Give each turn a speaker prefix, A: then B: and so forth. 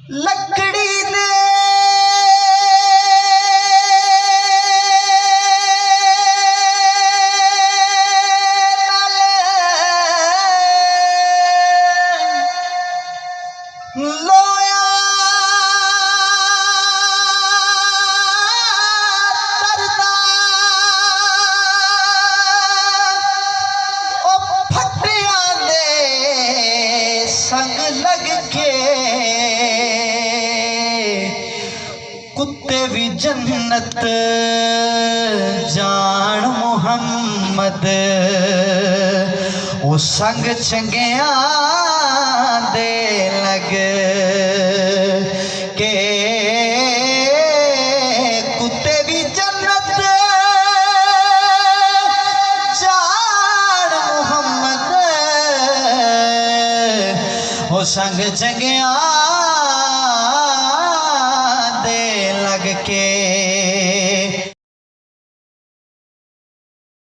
A: लकड़ी दे लोया तरदा ओ फटिया दे संग लग के कुत्ते भी जन्नत जान मुहम्मद ओ संग चंगिया दे लग के कुत्ते भी जन्नत जान मुहम्मद ओ संग चंगिया दे लग के